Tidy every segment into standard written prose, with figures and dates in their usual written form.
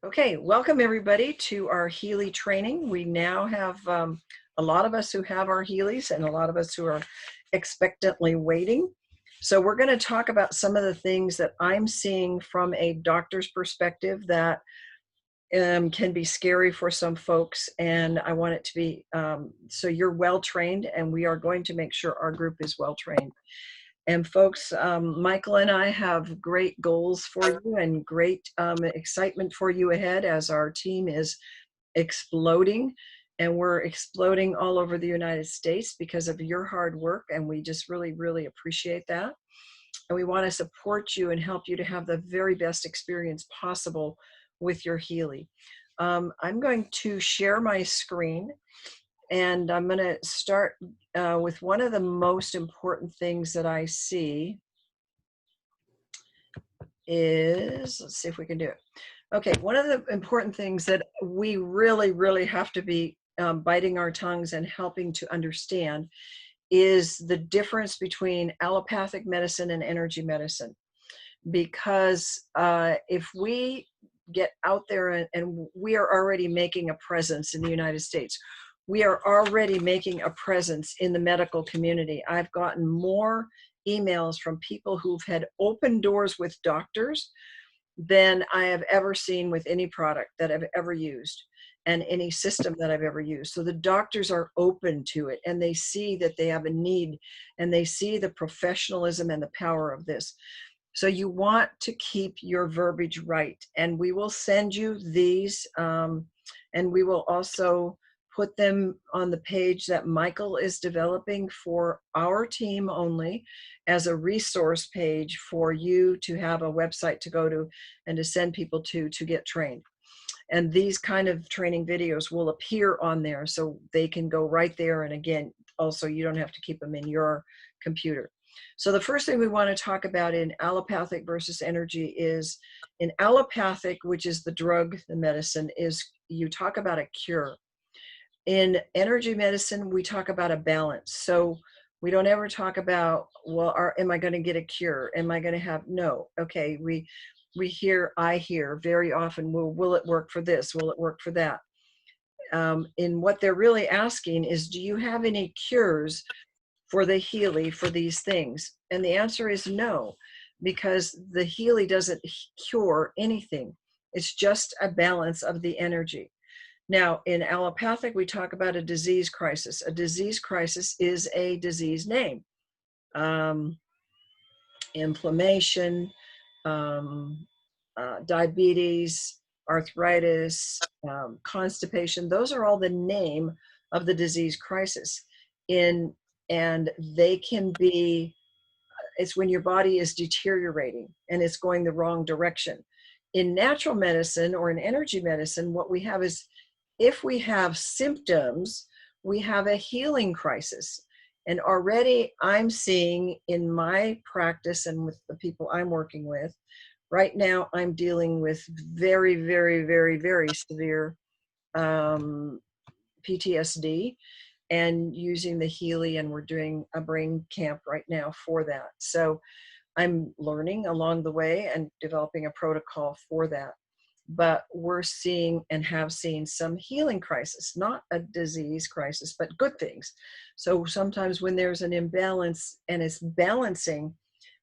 Okay, welcome everybody to our Healy training. We now have a lot of us who have our Healys and a lot of us who are expectantly waiting. So we're going to talk about some of the things that I'm seeing from a doctor's perspective that can be scary for some folks, and I want it to be so you're well trained, and we are going to make sure our group is well trained. And folks, Michael and I have great goals for you and great excitement for you ahead as our team is exploding. And we're exploding all over the United States because of your hard work. And we just really, really appreciate that. And we want to support you and help you to have the very best experience possible with your Healy. I'm going to share my screen. And I'm going to start with one of the most important things that I see is, let's see if we can do it. Okay, one of the important things that we really, really have to be biting our tongues and helping to understand is the difference between allopathic medicine and energy medicine. Because if we get out there and we are already making a presence in the United States, we are already making a presence in the medical community. I've gotten more emails from people who've had open doors with doctors than I have ever seen with any product that I've ever used and any system that I've ever used. So the doctors are open to it and they see that they have a need and they see the professionalism and the power of this. So you want to keep your verbiage right, and we will send you these and we will also put them on the page that Michael is developing for our team only as a resource page for you to have a website to go to and to send people to get trained. And these kind of training videos will appear on there so they can go right there. And again, also you don't have to keep them in your computer. So the first thing we want to talk about in allopathic versus energy is in allopathic, which is the drug, the medicine, is you talk about a cure. In energy medicine, we talk about a balance. So we don't ever talk about, well, am I going to get a cure? Am I going to have, no. Okay, I hear very often, well, will it work for this? Will it work for that? And what they're really asking is, do you have any cures for the Healy for these things? And the answer is no, because the Healy doesn't cure anything. It's just a balance of the energy. Now, in allopathic, we talk about a disease crisis. A disease crisis is a disease name. Inflammation, diabetes, arthritis, constipation, those are all the name of the disease crisis. And they can be, it's when your body is deteriorating and it's going the wrong direction. In natural medicine or in energy medicine, what we have is, if we have symptoms, we have a healing crisis. And already I'm seeing in my practice and with the people I'm working with, right now I'm dealing with very, very, very, very severe PTSD and using the Healy, and we're doing a brain camp right now for that. So I'm learning along the way and developing a protocol for that. But we're seeing and have seen some healing crisis, not a disease crisis, but good things. So sometimes when there's an imbalance and it's balancing,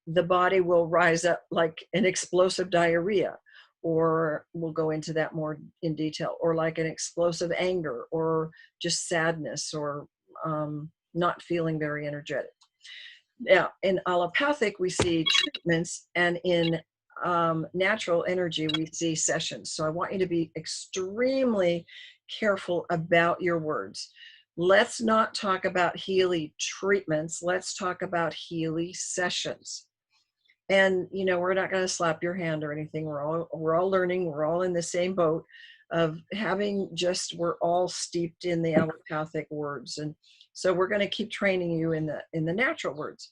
the body will rise up like an explosive diarrhea, or we'll go into that more in detail, or like an explosive anger, or just sadness, or not feeling very energetic. Now, in allopathic, we see treatments, and in natural energy, we see sessions. So I want you to be extremely careful about your words. Let's not talk about Healy treatments. Let's talk about Healy sessions. And, you know, we're not going to slap your hand or anything. We're all learning. We're all in the same boat of having we're all steeped in the allopathic words. And so we're going to keep training you in the natural words.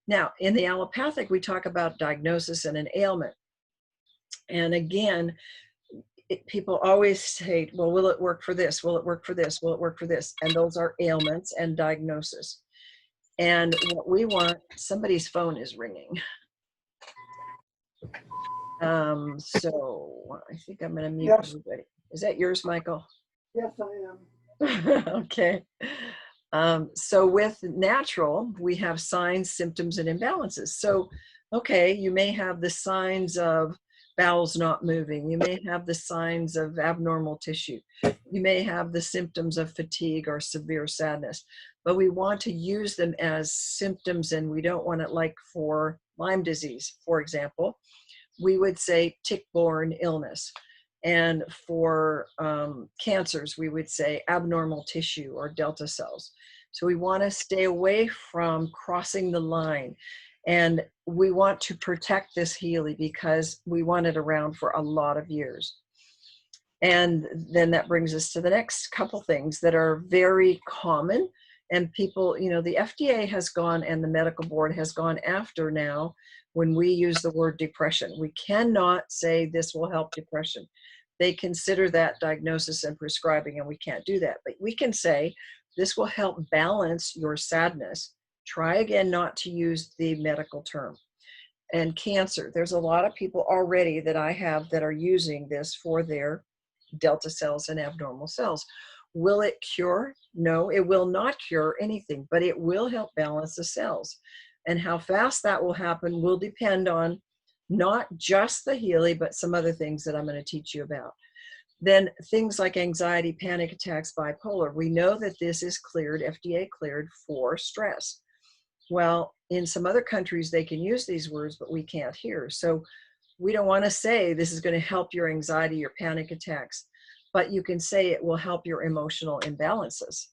Now, in the allopathic, we talk about diagnosis and an ailment. And again, people always say, well, will it work for this? Will it work for this? Will it work for this? And those are ailments and diagnosis. And what we want, somebody's phone is ringing. So I think I'm going to mute Yes, everybody. Is that yours, Michael? yes, I am. Okay. So with natural, we have signs, symptoms, and imbalances. So, okay, you may have the signs of bowels not moving. You may have the signs of abnormal tissue. You may have the symptoms of fatigue or severe sadness. But we want to use them as symptoms, and we don't want it like for Lyme disease, for example. We would say tick-borne illness. And for cancers, we would say abnormal tissue or delta cells. So we want to stay away from crossing the line. And we want to protect this Healy because we want it around for a lot of years. And then that brings us to the next couple things that are very common. And people, the FDA has gone and the medical board has gone after now when we use the word depression. We cannot say this will help depression. They consider that diagnosis and prescribing, and we can't do that. But we can say this will help balance your sadness. Try again not to use the medical term. And cancer, there's a lot of people already that I have that are using this for their delta cells and abnormal cells. Will it cure? No, it will not cure anything, but it will help balance the cells. And how fast that will happen will depend on not just the Healy, but some other things that I'm going to teach you about. Then things like anxiety, panic attacks, bipolar, we know that this is cleared, FDA cleared for stress. Well, in some other countries, they can use these words, but we can't here. So we don't want to say this is going to help your anxiety, your panic attacks, but you can say it will help your emotional imbalances.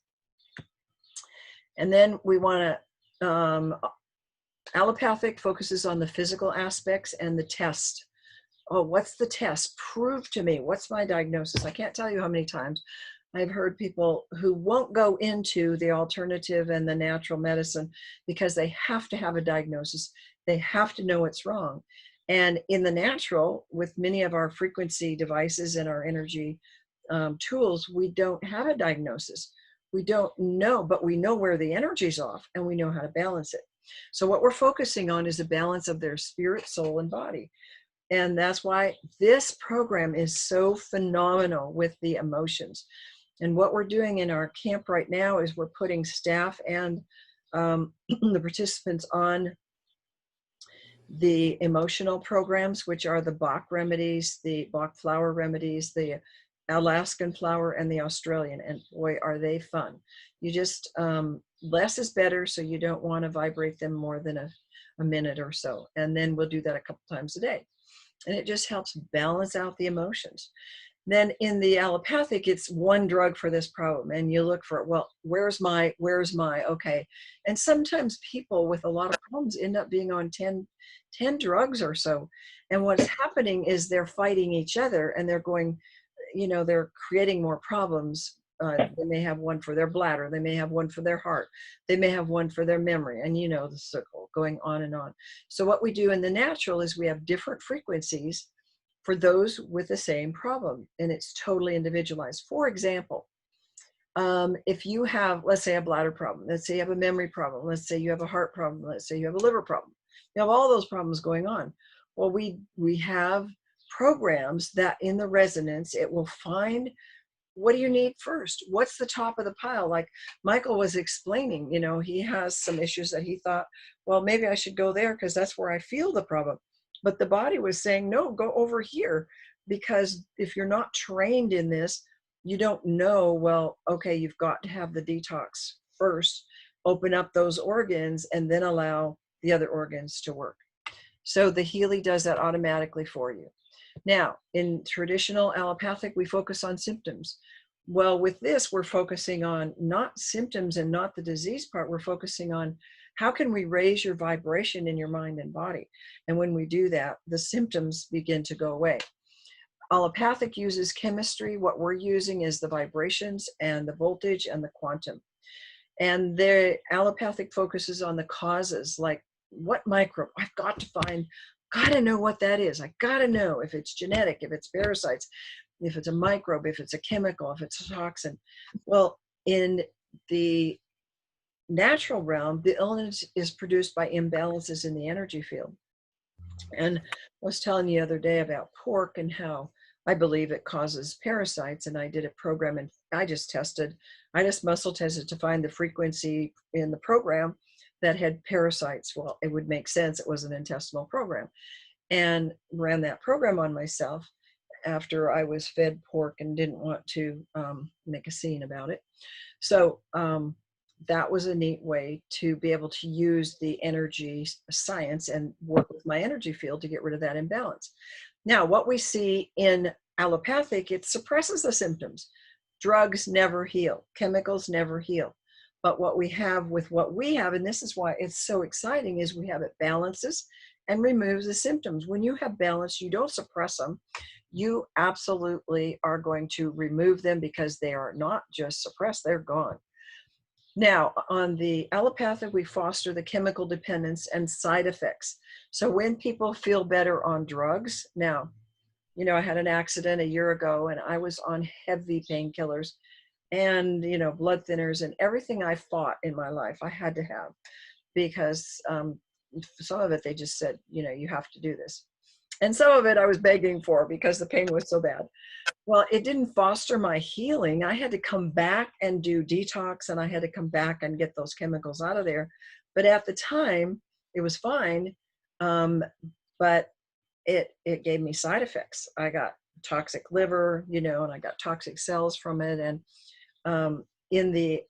And then we want to, allopathic focuses on the physical aspects and the test. Oh, what's the test? Prove to me. What's my diagnosis? I can't tell you how many times I've heard people who won't go into the alternative and the natural medicine because they have to have a diagnosis. They have to know what's wrong. And in the natural, with many of our frequency devices and our energy tools, we don't have a diagnosis. We don't know, but we know where the energy's off and we know how to balance it. So what we're focusing on is the balance of their spirit, soul, and body. And that's why this program is so phenomenal with the emotions. And what we're doing in our camp right now is we're putting staff and the participants on the emotional programs, which are the Bach remedies, the Bach flower remedies, the Alaskan flower, and the Australian. And boy, are they fun. You just, less is better, so you don't want to vibrate them more than a minute or so. And then we'll do that a couple times a day. And it just helps balance out the emotions. Then in the allopathic, it's one drug for this problem. And you look for, well, where's my, okay. And sometimes people with a lot of problems end up being on 10 drugs or so. And what's happening is they're fighting each other and they're going, they're creating more problems. They may have one for their bladder. They may have one for their heart. They may have one for their memory. And the circle going on and on. So what we do in the natural is we have different frequencies for those with the same problem. And it's totally individualized. For example, if you have, let's say, a bladder problem, let's say you have a memory problem, let's say you have a heart problem, let's say you have a liver problem, you have all those problems going on. Well, we have programs that in the resonance, it will find what do you need first? What's the top of the pile? Like Michael was explaining, he has some issues that he thought, well, maybe I should go there because that's where I feel the problem. But the body was saying, no, go over here. Because if you're not trained in this, you don't know, well, okay, you've got to have the detox first, open up those organs, and then allow the other organs to work. So the Healy does that automatically for you. Now, in traditional allopathic, we focus on symptoms. Well, with this, we're focusing on not symptoms and not the disease part. We're focusing on how can we raise your vibration in your mind and body? And when we do that, the symptoms begin to go away. Allopathic uses chemistry. What we're using is the vibrations and the voltage and the quantum. And the allopathic focuses on the causes, like what microbe? I've got to know what that is. I got to know if it's genetic, if it's parasites, if it's a microbe, if it's a chemical, if it's a toxin. Well, in the natural realm, the illness is produced by imbalances in the energy field. And I was telling you the other day about pork and how I believe it causes parasites. And I did a program and I just muscle tested to find the frequency in the program that had parasites. Well, it would make sense. It was an intestinal program, and ran that program on myself after I was fed pork and didn't want to make a scene about it. So that was a neat way to be able to use the energy science and work with my energy field to get rid of that imbalance. Now, what we see in allopathic, it suppresses the symptoms. Drugs never heal, chemicals never heal. But what we have with what we have, and this is why it's so exciting, is we have it balances and removes the symptoms. When you have balance, you don't suppress them. You absolutely are going to remove them because they are not just suppressed, they're gone. Now, on the allopathic, we foster the chemical dependence and side effects. So when people feel better on drugs, now, you know, I had an accident a year ago and I was on heavy painkillers and, you know, blood thinners and everything I fought in my life, I had to have, because some of it, they just said, you know, you have to do this. And some of it I was begging for because the pain was so bad. Well, it didn't foster my healing. I had to come back and do detox, and I had to come back and get those chemicals out of there. But at the time, it was fine. But it gave me side effects. I got toxic liver, you know, and I got toxic cells from it. And in the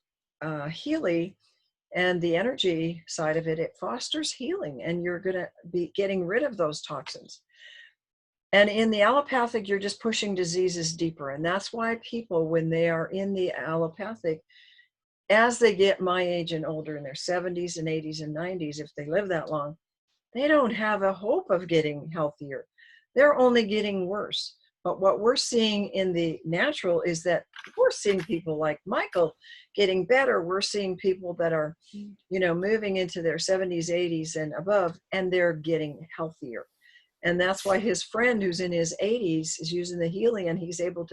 Healy and the energy side of it, it fosters healing, and you're going to be getting rid of those toxins. And in the allopathic, you're just pushing diseases deeper. And that's why people, when they are in the allopathic, as they get my age and older, in their 70s and 80s and 90s, if they live that long, they don't have a hope of getting healthier. They're only getting worse. But what we're seeing in the natural is that we're seeing people like Michael getting better. We're seeing people that are, you know, moving into their 70s, 80s and above, and they're getting healthier. And that's why his friend who's in his 80s is using the Healy, and he's able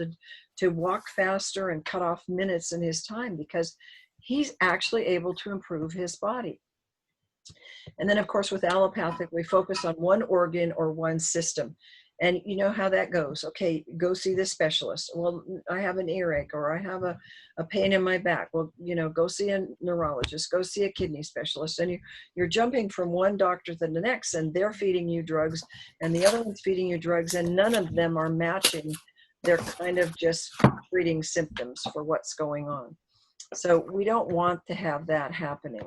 to walk faster and cut off minutes in his time because he's actually able to improve his body. And then, of course, with allopathic, we focus on one organ or one system. And you know how that goes. Okay, go see this specialist. Well, I have an earache, or I have a pain in my back. Well, you know, go see a neurologist, go see a kidney specialist. And you're jumping from one doctor to the next, and they're feeding you drugs, and the other one's feeding you drugs, and none of them are matching. They're kind of just treating symptoms for what's going on. So we don't want to have that happening.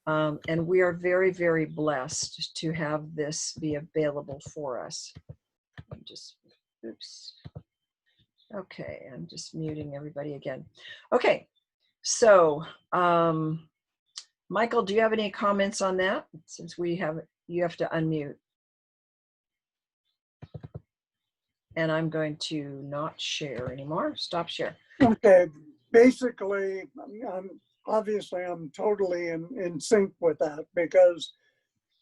And we are very, very blessed to have this be available for us. I'm just, oops. Okay, I'm just muting everybody again. Okay, so Michael, do you have any comments on that? Since you have to unmute. And I'm going to not share anymore. Stop share. Okay, basically, obviously I'm totally in sync with that, because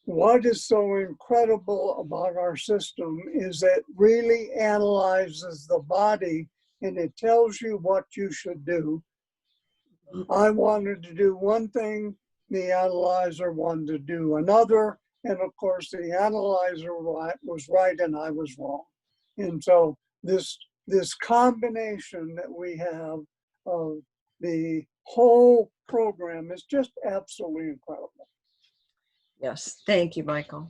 what is so incredible about our system is it really analyzes the body and it tells you what you should do. I wanted to do one thing, the analyzer wanted to do another, and of course the analyzer was right and I was wrong. And so this combination that we have of the whole program is just absolutely incredible. Yes, thank you, Michael.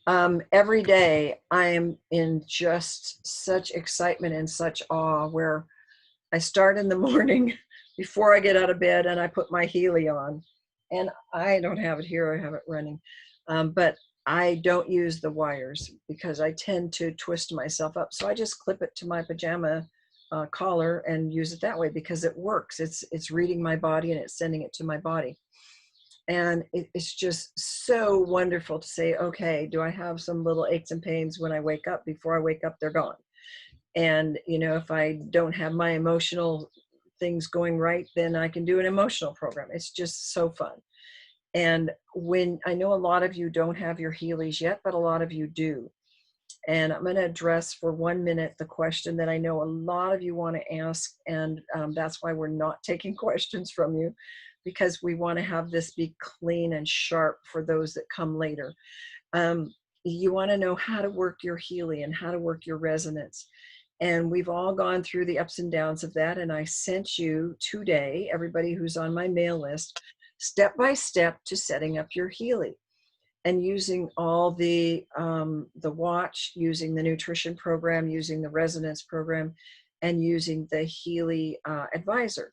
Every day I am in just such excitement and such awe, where I start in the morning before I get out of bed and I put my Healy on. And I don't have it here, I have it running. But I don't use the wires because I tend to twist myself up. So I just clip it to my pajama collar and use it that way because it works. It's reading my body and it's sending it to my body. And it's just so wonderful to say, okay, do I have some little aches and pains when I wake up? Before I wake up, they're gone. And, you know, if I don't have my emotional things going right, then I can do an emotional program. It's just so fun. And when I know a lot of you don't have your Healys yet, but a lot of you do. And I'm going to address for 1 minute the question that I know a lot of you want to ask. And that's why we're not taking questions from you, because we want to have this be clean and sharp for those that come later. you want to know how to work your Healy and how to work your resonance. And we've all gone through the ups and downs of that. And I sent you today, everybody who's on my mail list, step by step to setting up your Healy and using all the watch, using the nutrition program, using the resonance program, and using the Healy advisor.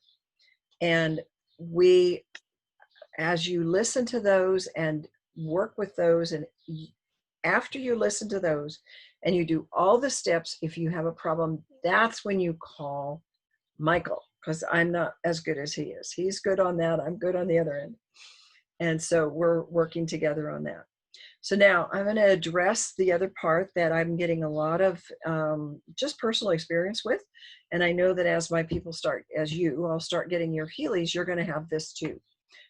And we, as you listen to those and work with those, and after you listen to those and you do all the steps, if you have a problem, that's when you call Michael, because I'm not as good as he is. He's good on that. I'm good on the other end. And so we're working together on that. So now I'm going to address the other part that I'm getting a lot of just personal experience with. And I know that as my people start, as you all start getting your Healys, you're going to have this too.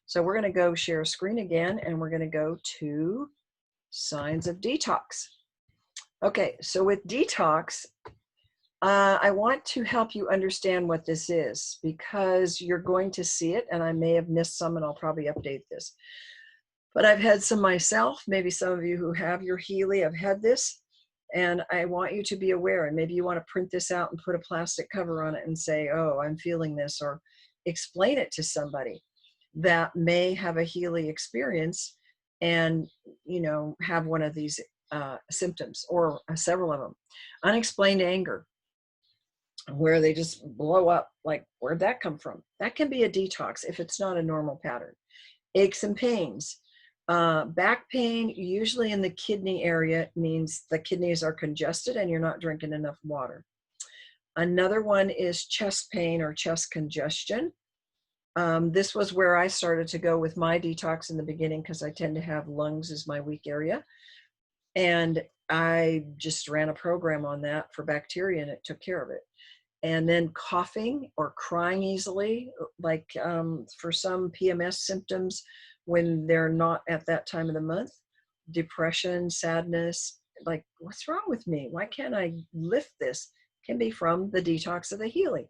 So we're going to go share screen again, and we're going to go to signs of detox. Okay, so with detox, I want to help you understand what this is, because you're going to see it, and I may have missed some, and I'll probably update this. But I've had some myself, maybe some of you who have your Healy have had this, and I want you to be aware, and maybe you want to print this out and put a plastic cover on it and say, oh, I'm feeling this, or explain it to somebody that may have a Healy experience and, you know, have one of these symptoms, or several of them. Unexplained anger, where they just blow up, like, where'd that come from? That can be a detox if it's not a normal pattern. Aches and pains. Back pain, usually in the kidney area, means the kidneys are congested and you're not drinking enough water. Another one is chest pain or chest congestion. This was where I started to go with my detox in the beginning, because I tend to have lungs as my weak area. And I just ran a program on that for bacteria, and it took care of it. And then coughing or crying easily, like for some PMS symptoms when they're not at that time of the month. Depression, sadness, like, what's wrong with me? Why can't I lift this? Can be from the detox of the Healy.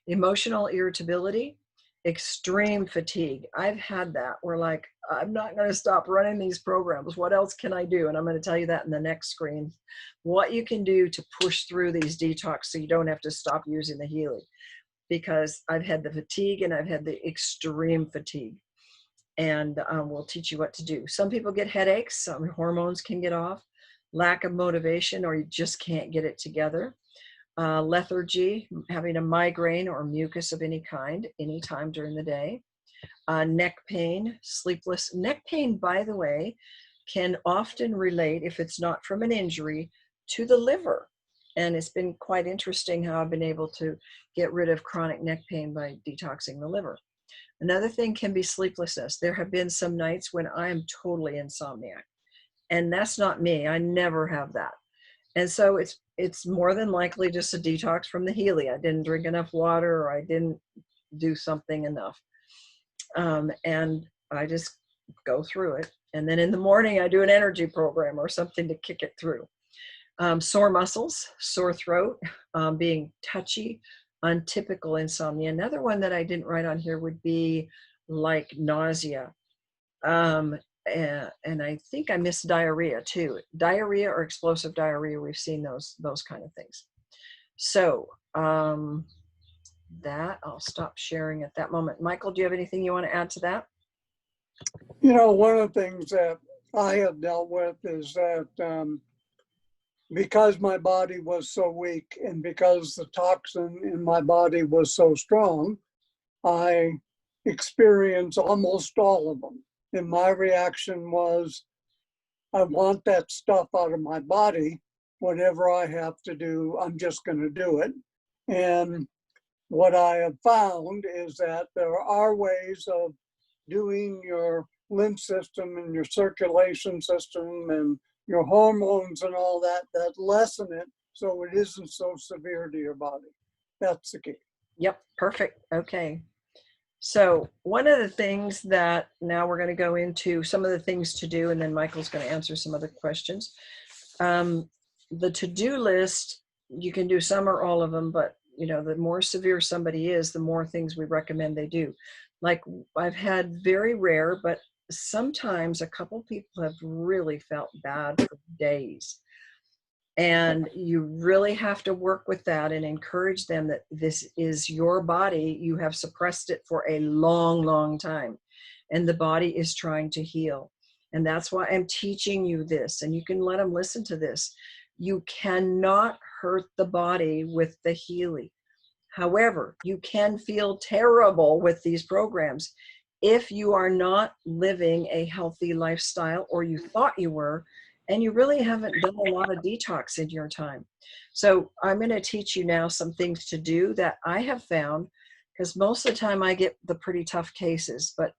Emotional irritability, extreme fatigue. I've had that where, like, I'm not going to stop running these programs. What else can I do? And I'm going to tell you that in the next screen, what you can do to push through these detox so you don't have to stop using the Healy, because I've had the fatigue and I've had the extreme fatigue. And we'll teach you what to do. Some people get headaches, some hormones can get off, lack of motivation, or you just can't get it together. Lethargy, having a migraine or mucus of any kind, anytime during the day. Neck pain, sleepless. Neck pain, by the way, can often relate, if it's not from an injury, to the liver. And it's been quite interesting how I've been able to get rid of chronic neck pain by detoxing the liver. Another thing can be sleeplessness. There have been some nights when I am totally insomniac, and that's not me. I never have that. And so it's more than likely just a detox from the Healy. I didn't drink enough water, or I didn't do something enough. And I just go through it. And then in the morning, I do an energy program or something to kick it through. Sore muscles, sore throat, being touchy, untypical insomnia. Another one that I didn't write on here would be like nausea. And I think I missed diarrhea too. Diarrhea or explosive diarrhea, we've seen those kind of things. So that I'll stop sharing at that moment. Michael, do you have anything you want to add to that? You know, one of the things that I have dealt with is that because my body was so weak and because the toxin in my body was so strong, I experienced almost all of them. And my reaction was, I want that stuff out of my body. Whatever I have to do, I'm just going to do it. And what I have found is that there are ways of doing your lymph system and your circulation system and your hormones and all that, that lessen it so it isn't so severe to your body. That's the key. Yep, perfect. Okay. So one of the things that now we're going to go into some of the things to do, and then Michael's going to answer some other questions. The to-do list, you can do some or all of them, but you know, the more severe somebody is, the more things we recommend they do. Like, I've had very rare, but sometimes a couple people have really felt bad for days. And you really have to work with that and encourage them that this is your body. You have suppressed it for a long, long time, and the body is trying to heal. And that's why I'm teaching you this, and you can let them listen to this. You cannot hurt the body with the Healy. However, you can feel terrible with these programs if you are not living a healthy lifestyle, or you thought you were, and you really haven't done a lot of detox in your time. So I'm going to teach you now some things to do that I have found, because most of the time I get the pretty tough cases, but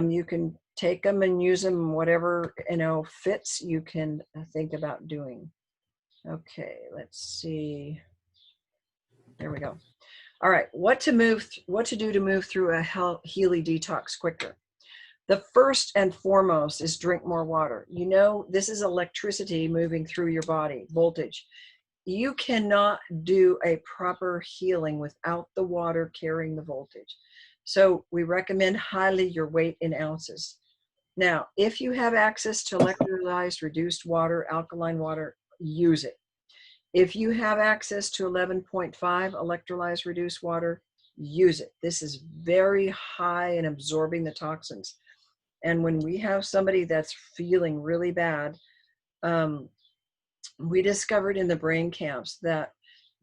you can take them and use them, whatever, fits, you can think about doing. Okay, let's see. There we go. All right, what to do to move through a Healy detox quicker. The first and foremost is drink more water. This is electricity moving through your body, voltage. You cannot do a proper healing without the water carrying the voltage. So we recommend highly your weight in ounces. Now, if you have access to electrolyzed, reduced water, alkaline water, use it. If you have access to 11.5 electrolyzed reduced water, use it. This is very high in absorbing the toxins. And when we have somebody that's feeling really bad, we discovered in the brain camps that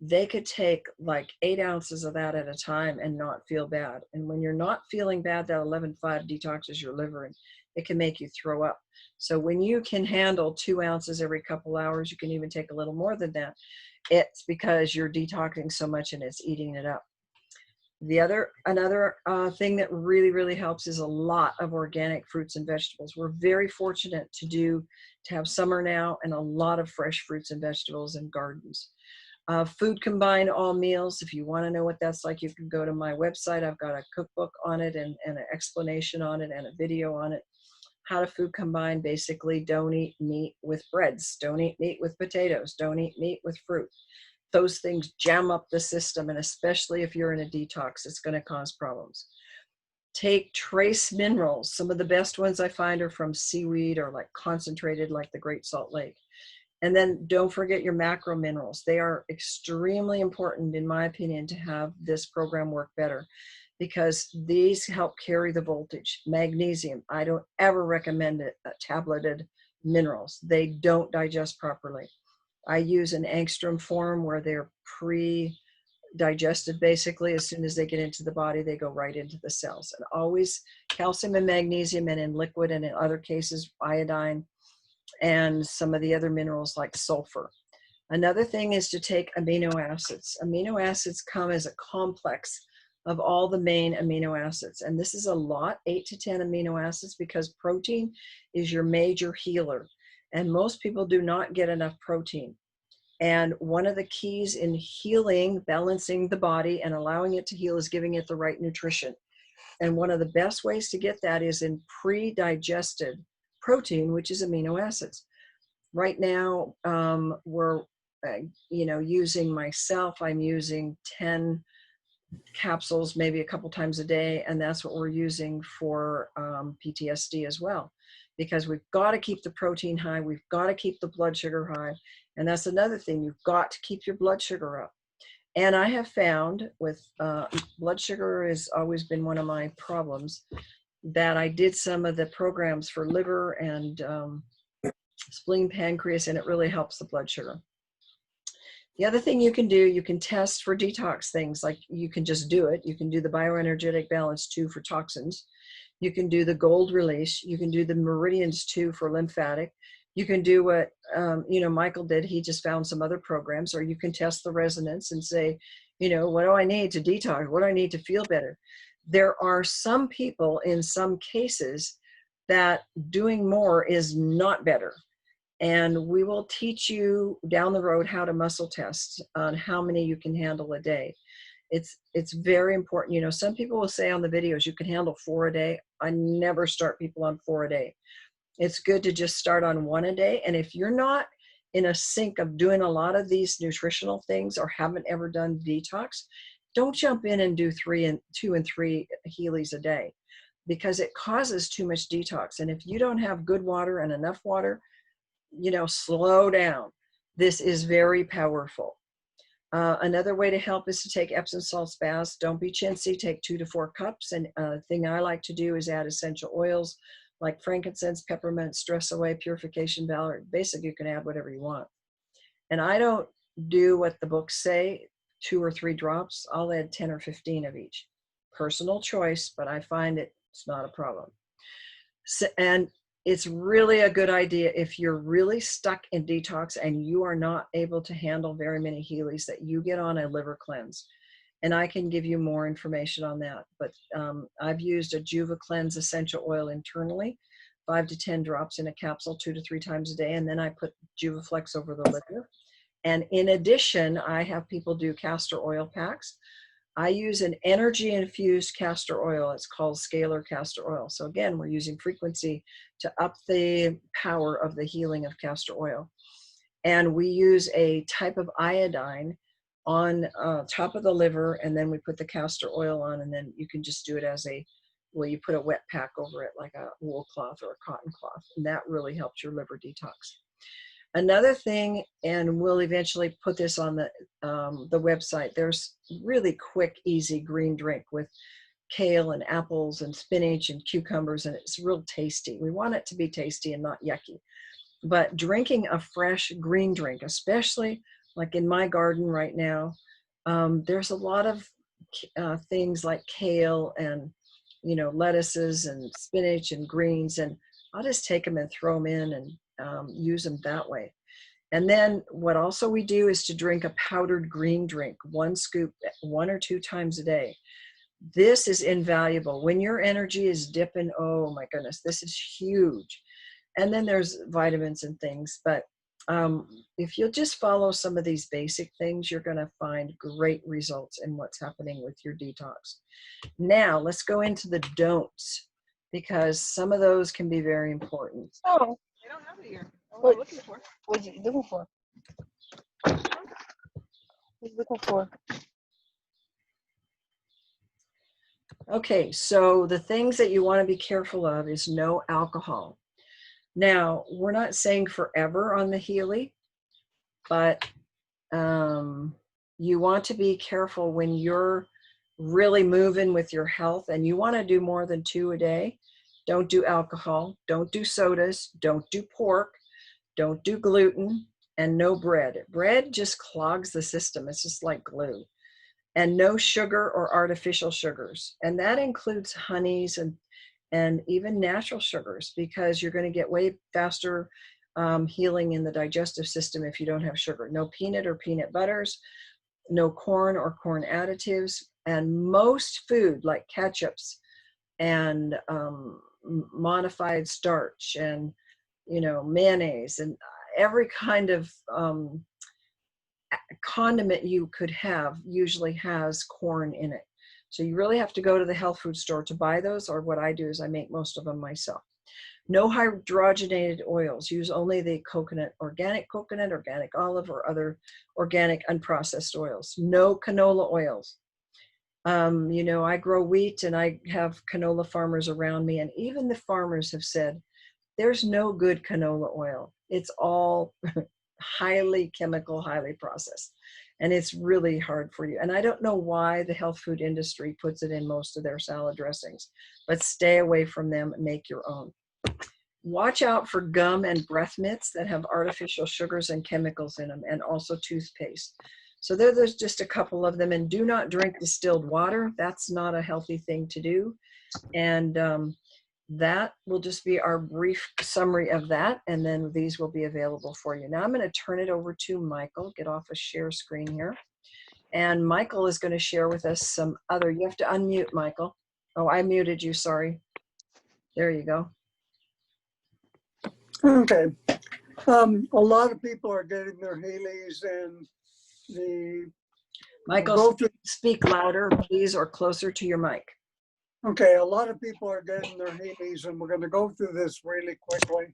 they could take like 8 ounces of that at a time and not feel bad. And when you're not feeling bad, that 11.5 detoxes your liver and it can make you throw up. So when you can handle 2 ounces every couple hours, you can even take a little more than that. It's because you're detoxing so much and it's eating it up. Another thing that really, really helps is a lot of organic fruits and vegetables. We're very fortunate to have summer now and a lot of fresh fruits and vegetables and gardens. Food combine all meals. If you want to know what that's like, you can go to my website. I've got a cookbook on it and an explanation on it and a video on it. How to food combine. Basically, don't eat meat with breads. Don't eat meat with potatoes. Don't eat meat with fruit. Those things jam up the system, and especially if you're in a detox, it's going to cause problems. Take trace minerals. Some of the best ones I find are from seaweed or like concentrated, like the Great Salt Lake. And then don't forget your macro minerals. They are extremely important, in my opinion, to have this program work better, because these help carry the voltage. Magnesium, I don't ever recommend it, tableted minerals. They don't digest properly. I use an angstrom form where they're pre-digested. Basically, as soon as they get into the body, they go right into the cells. And always calcium and magnesium, and in liquid, and in other cases, iodine, and some of the other minerals like sulfur. Another thing is to take amino acids. Amino acids come as a complex of all the main amino acids. And this is a lot, 8 to 10 amino acids, because protein is your major healer. And most people do not get enough protein. And one of the keys in healing, balancing the body and allowing it to heal, is giving it the right nutrition. And one of the best ways to get that is in pre-digested protein, which is amino acids. Right now, we're using myself, I'm using 10 capsules maybe a couple times a day, and that's what we're using for PTSD as well, because we've got to keep the protein high, we've got to keep the blood sugar high, and that's another thing, you've got to keep your blood sugar up. And I have found with blood sugar has always been one of my problems, that I did some of the programs for liver and spleen, pancreas, and it really helps the blood sugar. The other thing you can do, you can test for detox things, like you can just do it. You can do the bioenergetic balance 2 for toxins. You can do the gold release. You can do the meridians 2 for lymphatic. You can do what, Michael did. He just found some other programs, or you can test the resonance and say, what do I need to detox? What do I need to feel better? There are some people in some cases that doing more is not better. And we will teach you down the road how to muscle test on how many you can handle a day. It's very important. Some people will say on the videos, you can handle 4 a day. I never start people on 4 a day. It's good to just start on 1 a day. And if you're not in a sync of doing a lot of these nutritional things, or haven't ever done detox, don't jump in and do 2 and 3 Healys a day. because it causes too much detox. And if you don't have good water and enough water, slow down. This is very powerful. Another way to help is to take Epsom salt baths. Don't be chintzy. Take 2 to 4 cups. And a thing I like to do is add essential oils like frankincense, peppermint, stress away, purification, valor. Basically, you can add whatever you want. And I don't do what the books say, 2 or 3 drops. I'll add 10 or 15 of each. Personal choice, but I find it's not a problem. So, and it's really a good idea if you're really stuck in detox and you are not able to handle very many Healys, that you get on a liver cleanse. And I can give you more information on that. But I've used a Juva Cleanse essential oil internally, 5 to 10 drops in a capsule 2 to 3 times a day. And then I put JuvaFlex over the liver. And in addition, I have people do castor oil packs. I use an energy infused castor oil. It's called scalar castor oil. So again, we're using frequency to up the power of the healing of castor oil. And we use a type of iodine on top of the liver, and then we put the castor oil on, and then you can just do it as you put a wet pack over it like a wool cloth or a cotton cloth, and that really helps your liver detox. Another thing, and we'll eventually put this on the website, there's really quick, easy green drink with kale and apples and spinach and cucumbers, and it's real tasty. We want it to be tasty and not yucky. But drinking a fresh green drink, especially like in my garden right now, there's a lot of things like kale and lettuces and spinach and greens, and I'll just take them and throw them in and use them that way. And then what also we do is to drink a powdered green drink, 1 scoop 1 or 2 times a day. This is invaluable. When your energy is dipping, oh my goodness, this is huge. And then there's vitamins and things. But if you'll just follow some of these basic things, you're going to find great results in what's happening with your detox. Now, let's go into the don'ts, because some of those can be very important. Oh, they don't have it here. What are you looking for? What are you looking for? What are you looking for? Okay, so the things that you want to be careful of is no alcohol. Now, we're not saying forever on the Healy, but you want to be careful when you're really moving with your health and you want to do more than 2 a day. Don't do alcohol, don't do sodas, don't do pork, don't do gluten, and no bread. Bread just clogs the system. It's just like glue. And no sugar or artificial sugars. And that includes honeys and even natural sugars, because you're going to get way faster healing in the digestive system if you don't have sugar. No peanut or peanut butters, no corn or corn additives, and most food like ketchups and modified starch and mayonnaise and every kind of condiment you could have usually has corn in it. So you really have to go to the health food store to buy those, or what I do is I make most of them myself. No hydrogenated oils. Use only the organic olive, or other organic unprocessed oils. No canola oils. I grow wheat and I have canola farmers around me, and even the farmers have said there's no good canola oil. It's all highly chemical, highly processed, and it's really hard for you. And I don't know why the health food industry puts it in most of their salad dressings, but stay away from them and make your own. Watch out for gum and breath mints that have artificial sugars and chemicals in them, and also toothpaste. So there's just a couple of them. And do not drink distilled water. That's not a healthy thing to do. And that will just be our brief summary of that. And then these will be available for you. Now I'm going to turn it over to Michael, get off a share screen here. And Michael is going to share with us some other, you have to unmute, Michael. Oh, I muted you, sorry. There you go. Okay. A lot of people are getting their Healys, and Michael, speak louder, please, or closer to your mic. Okay, a lot of people are getting their Healys, and we're going to go through this really quickly.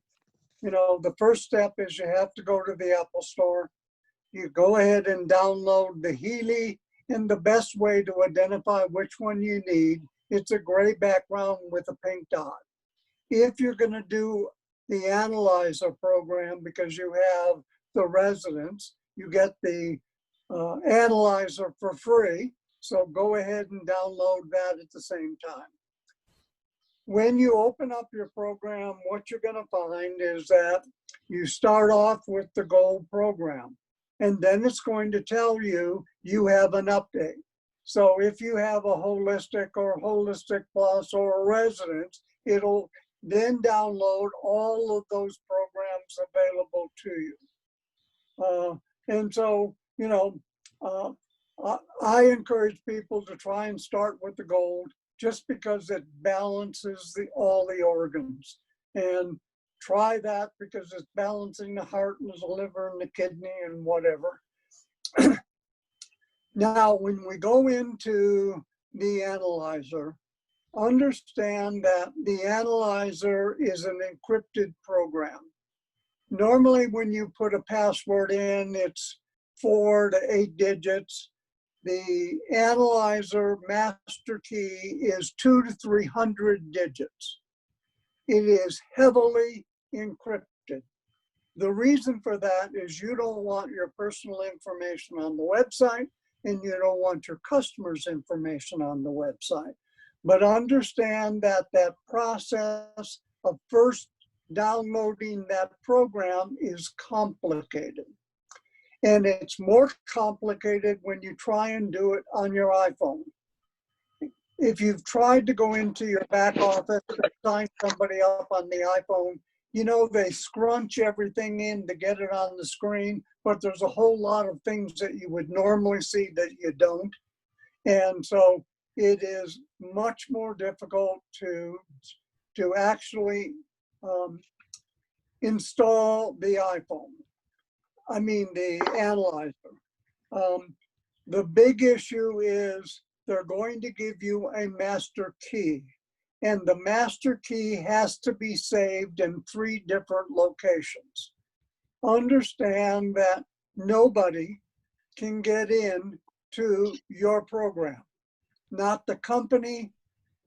The first step is you have to go to the Apple Store. You go ahead and download the Healy, and the best way to identify which one you need it's a gray background with a pink dot. If you're going to do the analyzer program, because you have the residents, you get the analyzer for free. So go ahead and download that at the same time. When you open up your program, what you're going to find is that you start off with the gold program, and then it's going to tell you you have an update. So if you have a holistic or holistic plus or a residence, it'll then download all of those programs available to you. And so, you know, I encourage people to try and start with the gold just because it balances all the organs. And try that because it's balancing the heart and the liver and the kidney and whatever. Now, when we go into the analyzer, understand that the analyzer is an encrypted program. Normally, when you put a password in, it's 4 to 8 digits. The analyzer master key is 200 to 300 digits. It is heavily encrypted. The reason for that is you don't want your personal information on the website, and you don't want your customers' information on the website. But understand that that process of first downloading that program is complicated. And it's more complicated when you try and do it on your iPhone. If you've tried to go into your back office and sign somebody up on the iPhone, you know, they scrunch everything in to get it on the screen, but there's a whole lot of things that you would normally see that you don't. And so it is much more difficult to actually install the iPhone. I mean, the analyzer. The big issue is they're going to give you a master key, and the master key has to be saved in 3 different locations. Understand that nobody can get in to your program, not the company,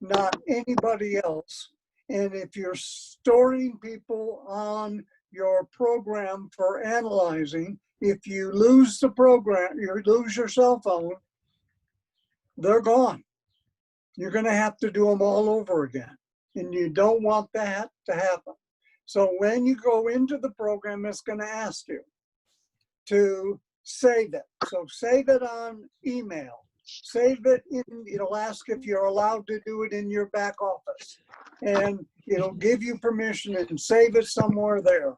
not anybody else. And if you're storing people on your program for analyzing, if you lose the program, you lose your cell phone, they're gone. You're going to have to do them all over again. And you don't want that to happen. So when you go into the program, it's going to ask you to save it. So save it on email. Save it in, it'll ask if you're allowed to do it in your back office. And it'll give you permission and save it somewhere there.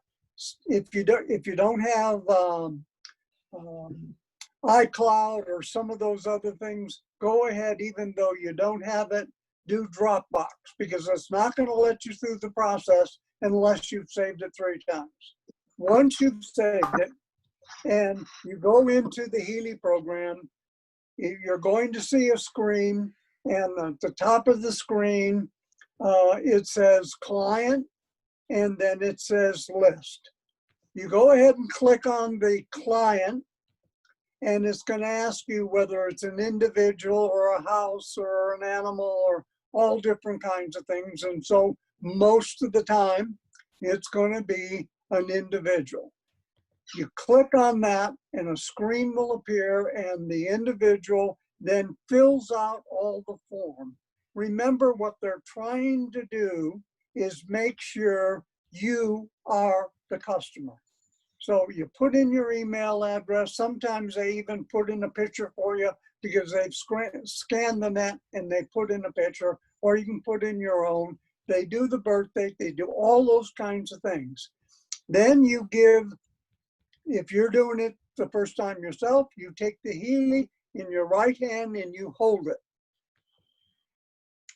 If you don't have iCloud or some of those other things, go ahead, even though you don't have it, do Dropbox, because it's not going to let you through the process unless you've saved it 3 times. Once you've saved it and you go into the Healy program, you're going to see a screen, and at the top of the screen, it says client, and then it says list. You go ahead and click on the client, and it's going to ask you whether it's an individual or a house or an animal or all different kinds of things. And so most of the time, it's going to be an individual. You click on that and a screen will appear, and the individual then fills out all the form. Remember, what they're trying to do is make sure you are the customer. So you put in your email address. Sometimes they even put in a picture for you because they've scanned the net and they put in a picture, or you can put in your own. They do the birth date. They do all those kinds of things. Then you give, if you're doing it the first time yourself, you take the Healy in your right hand and you hold it.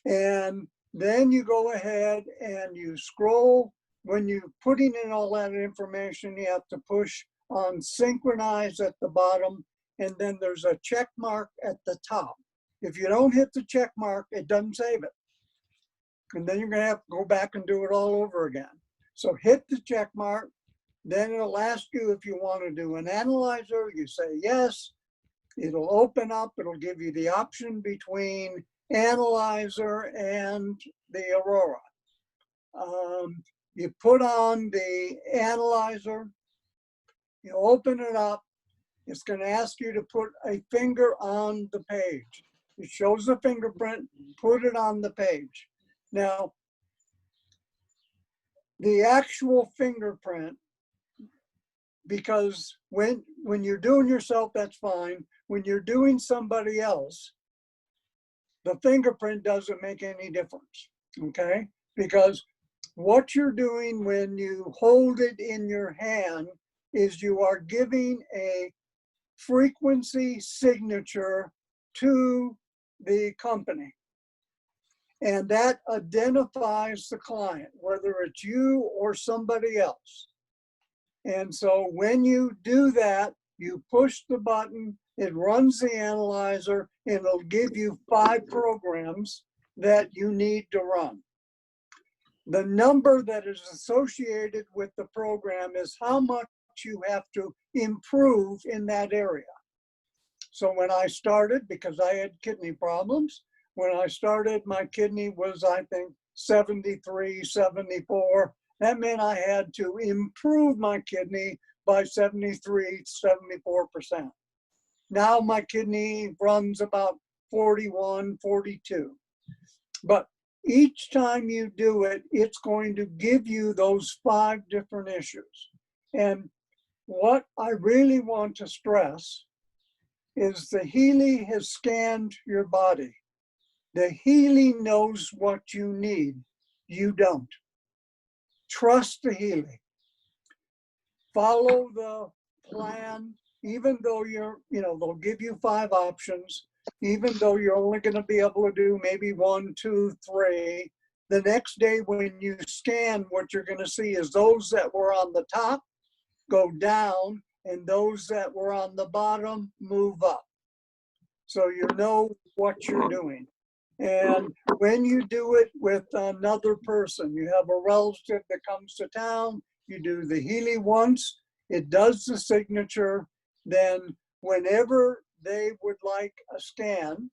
And then you go ahead and you scroll. When you're putting in all that information, you have to push on synchronize at the bottom, and then there's a check mark at the top. If you don't hit the check mark, it doesn't save it. And then you're going to have to go back and do it all over again. So hit the check mark. Then it'll ask you if you want to do an analyzer. You say yes. It'll open up. It'll give you the option between analyzer and the Aurora. You put on the analyzer, you open it up, it's going to ask you to put a finger on the page. It shows the fingerprint, put it on the page. Now, the actual fingerprint, because when you're doing yourself, that's fine. When you're doing somebody else, the fingerprint doesn't make any difference, okay? Because what you're doing when you hold it in your hand is you are giving a frequency signature to the company. And that identifies the client, whether it's you or somebody else. And so when you do that, you push the button, it runs the analyzer, and it'll give you 5 programs that you need to run. The number that is associated with the program is how much you have to improve in that area. So when I started, because I had kidney problems, when I started, my kidney was, I think, 73, 74. That meant I had to improve my kidney by 73, 74%. Now my kidney runs about 41, 42. But each time you do it, it's going to give you those 5 different issues. And what I really want to stress is the Healy has scanned your body. The Healy knows what you need. You don't. Trust the Healy. Follow the plan, even though they'll give you 5 options, even though you're only going to be able to do maybe 1, 2, 3. The next day when you scan, what you're going to see is those that were on the top go down, and those that were on the bottom move up. So you know what you're doing. And when you do it with another person, you have a relative that comes to town, you do the Healy once, it does the signature, then whenever they would like a scan,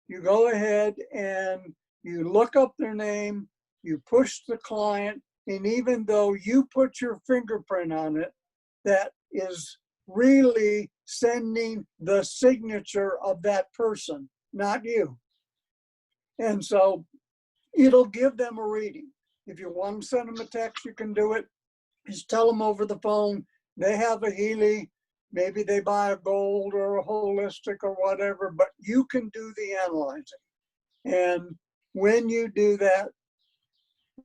you go ahead and you look up their name, you push the client, and even though you put your fingerprint on it, that is really sending the signature of that person, not you. And so it'll give them a reading. If you want to send them a text, you can do it. Just tell them over the phone, they have a Healy, maybe they buy a gold or a holistic or whatever, but you can do the analyzing. And when you do that,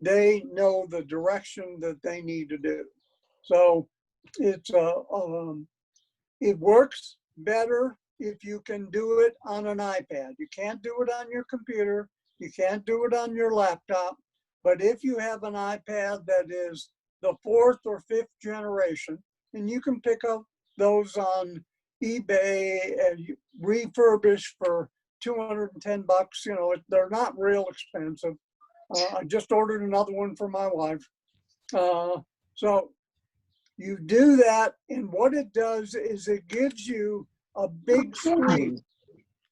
they know the direction that they need to do. So it works better if you can do it on an iPad. You can't do it on your computer. You can't do it on your laptop. But if you have an iPad that is the 4th or 5th generation, and you can pick up those on eBay and refurbished for $210. They're not real expensive. I just ordered another one for my wife. So you do that, and what it does is it gives you a big screen,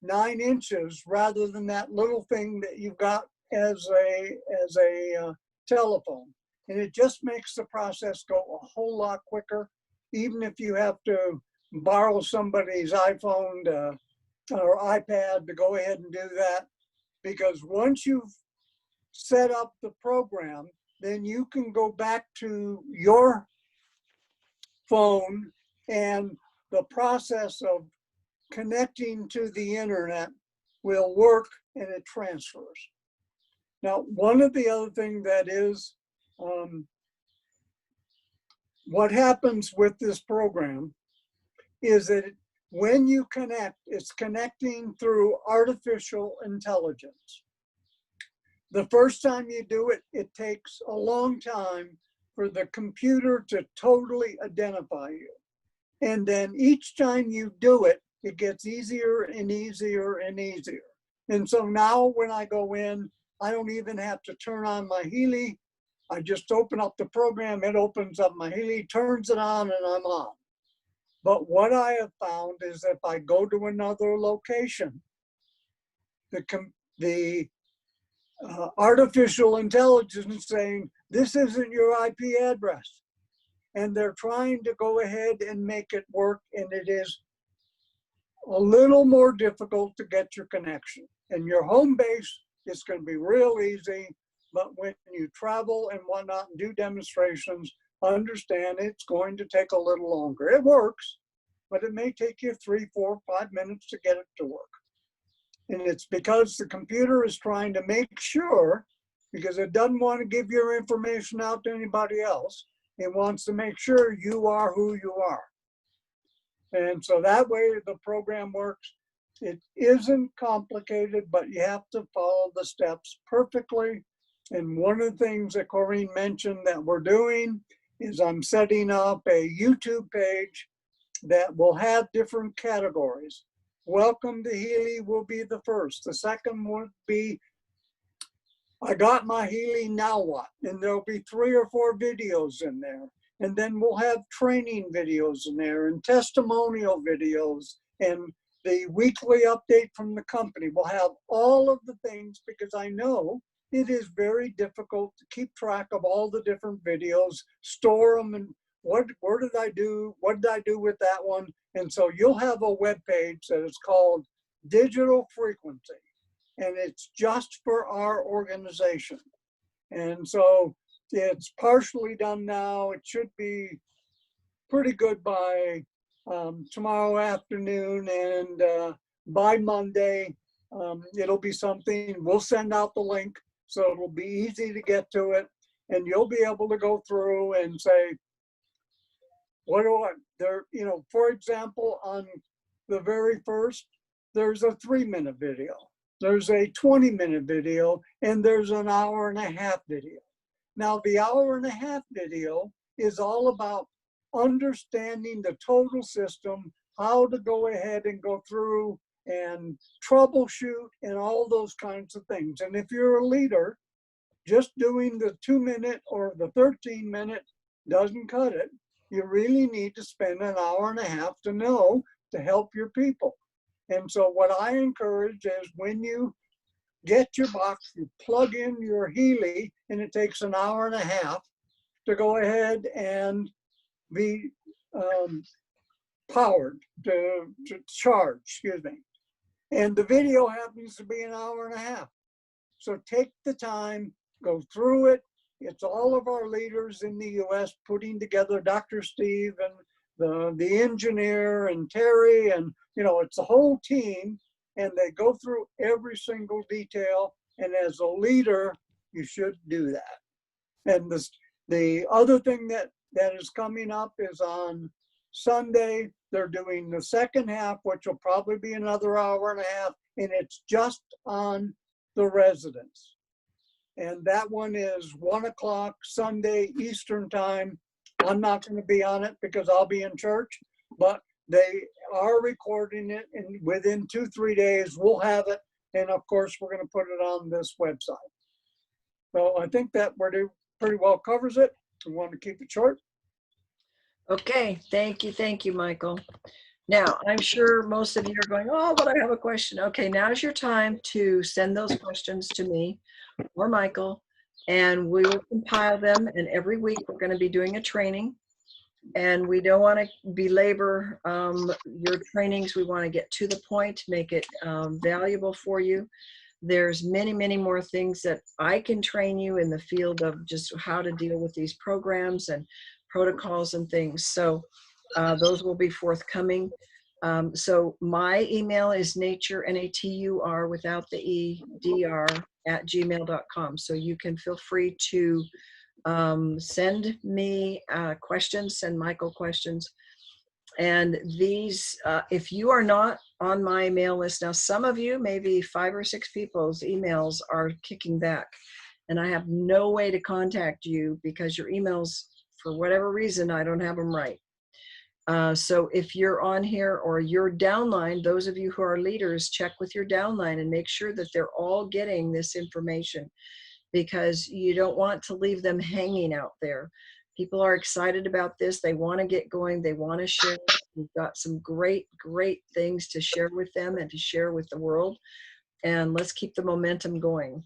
9 inches, rather than that little thing that you've got as a telephone. And it just makes the process go a whole lot quicker, even if you have to borrow somebody's iPhone or iPad to go ahead and do that. Because once you've set up the program, then you can go back to your phone, and the process of connecting to the internet will work, and it transfers. Now, one of the other things that is, what happens with this program is that when you connect, it's connecting through artificial intelligence. The first time you do it, it takes a long time for the computer to totally identify you. And then each time you do it, it gets easier and easier and easier. And so now when I go in, I don't even have to turn on my Healy. I just open up the program, it opens up my Healy, turns it on, and I'm on. But what I have found is if I go to another location, the artificial intelligence saying, this isn't your IP address. And they're trying to go ahead and make it work, and it is a little more difficult to get your connection. And your home base is going to be real easy, but when you travel and whatnot and do demonstrations, understand it's going to take a little longer. It works, but it may take you 3, 4, 5 minutes to get it to work. And it's because the computer is trying to make sure, because it doesn't want to give your information out to anybody else. It wants to make sure you are who you are. And so that way the program works. It isn't complicated, but you have to follow the steps perfectly. And one of the things that Corrine mentioned that we're doing is I'm setting up a YouTube page that will have different categories. Welcome to Healy will be the first. The second would be, I got my Healy, now what? And there'll be 3 or 4 videos in there. And then we'll have training videos in there and testimonial videos and the weekly update from the company. We'll have all of the things because I know it is very difficult to keep track of all the different videos, store them, and where did I do? What did I do with that one? And so you'll have a web page that is called Digital Frequency, and it's just for our organization. And so it's partially done now. It should be pretty good by tomorrow afternoon, and by Monday, it'll be something. We'll send out the link, so it'll be easy to get to it, and you'll be able to go through and say, what do I, there, you know, for example, on the very first, there's a 3-minute video, there's a 20-minute video, and there's an hour-and-a-half video. Now, the hour-and-a-half video is all about understanding the total system, how to go ahead and go through and troubleshoot and all those kinds of things. And if you're a leader, just doing the 2-minute or the 13-minute doesn't cut it. You really need to spend an hour-and-a-half to know to help your people. And so what I encourage is when you get your box, you plug in your Healy, and it takes an hour-and-a-half to go ahead and be powered, to charge, excuse me. And the video happens to be an hour-and-a-half. So take the time, go through it. It's all of our leaders in the US putting together, Dr. Steve and the engineer and Terry, and you know, it's the whole team, and they go through every single detail. And as a leader, you should do that. And the other thing that is coming up is on Sunday, they're doing the second half, which will probably be another hour-and-a-half, and it's just on the residents. And that one is 1 o'clock Sunday Eastern time. I'm not going to be on it because I'll be in church, but they are recording it, and within 2-3 days we'll have it. And of course, we're going to put it on this website. So I think that pretty well covers it. We want to keep it short. Okay, thank you, Michael. Now, I'm sure most of you are going, oh, but I have a question. Okay, now's your time to send those questions to me or Michael, and we will compile them. And every week we're going to be doing a training, and we don't want to belabor your trainings. We want to get to the point, make it valuable for you. There's many more things that I can train you in the field of just how to deal with these programs and protocols and things. So those will be forthcoming. So my email is nature, N-A-T-U-R, without the E, D-R, @gmail.com. So you can feel free to send me questions, send Michael questions. And these, if you are not on my email list, now some of you, maybe 5 or 6 people's emails are kicking back, and I have no way to contact you because your emails, for whatever reason, I don't have them right. So if you're on here or your downline, those of you who are leaders, check with your downline and make sure that they're all getting this information, because you don't want to leave them hanging out there. People are excited about this. They want to get going. They want to share. We've got some great things to share with them and to share with the world. and let's keep the momentum going.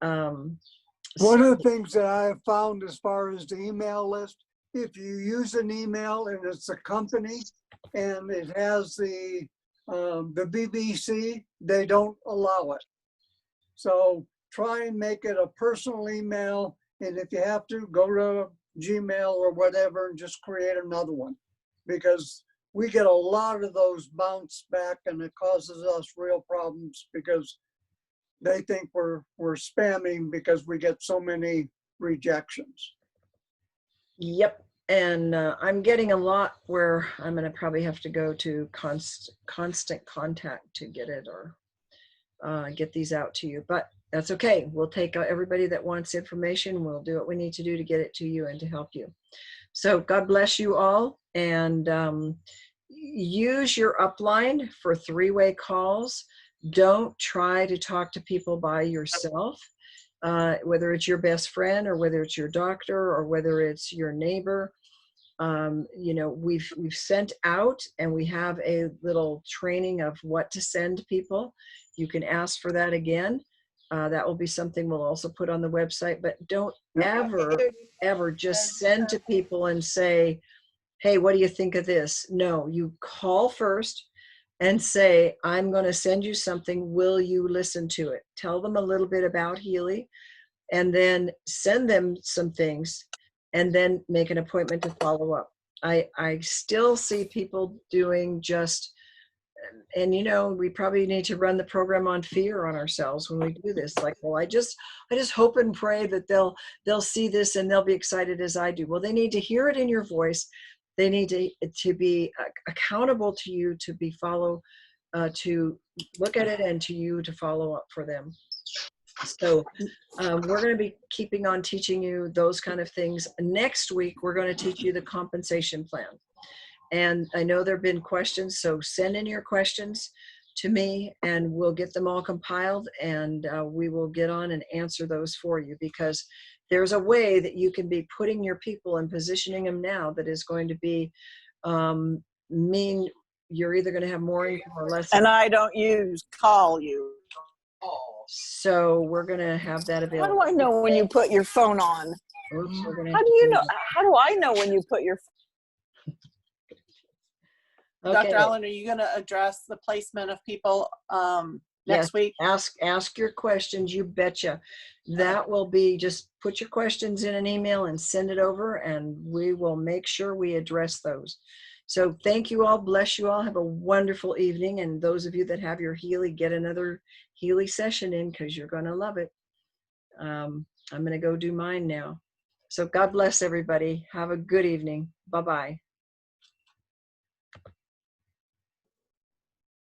Um, One so- of the things that I have found as far as the email list, if you use an email and it's a company and it has the BBC, they don't allow it. So try and make it a personal email. And if you have to, go to Gmail or whatever and just create another one, because we get a lot of those bounce back and it causes us real problems because they think we're spamming because we get so many rejections. Yep. And I'm getting a lot where I'm going to probably have to go to constant contact to get it, or get these out to you. But that's okay. We'll take everybody that wants information. We'll do what we need to do to get it to you and to help you. So God bless you all. And use your upline for three-way calls. Don't try to talk to people by yourself. Whether it's your best friend or whether it's your doctor or whether it's your neighbor. You know, we've sent out, and we have a little training of what to send people. You can ask for that again. That will be something we'll also put on the website, but don't ever just send to people and say, hey, what do you think of this? No, you call first and say, I'm going to send you something. Will you listen to it? Tell them a little bit about Healy, and then send them some things, and then make an appointment to follow up. I still see people doing just, and you know, we probably need to run the program on fear on ourselves when we do this. Like, well, I just hope and pray that they'll see this and they'll be excited as I do. Well, they need to hear it in your voice. They need to be accountable to you, to to look at it, and to you to follow up for them. So we're going to be keeping on teaching you those kind of things. Next week, we're going to teach you the compensation plan. And I know there have been questions, so send in your questions to me and we'll get them all compiled, and we will get on and answer those for you, because there's a way that you can be putting your people and positioning them now that is going to be mean you're either going to have more income or less. And I don't use call you. So we're going to have that available. How do I know when you put your phone on? Oops, we're gonna How have do to you do know? that. How do I know when you put your? Okay. Dr. Allen, are you going to address the placement of people Yes. next week? Ask your questions. You betcha. That will be, just put your questions in an email and send it over, and we will make sure we address those. So thank you all. Bless you all. Have a wonderful evening. And those of you that have your Healy, get another Healy session in, because you're going to love it. I'm going to go do mine now. So God bless everybody. Have a good evening. Bye-bye.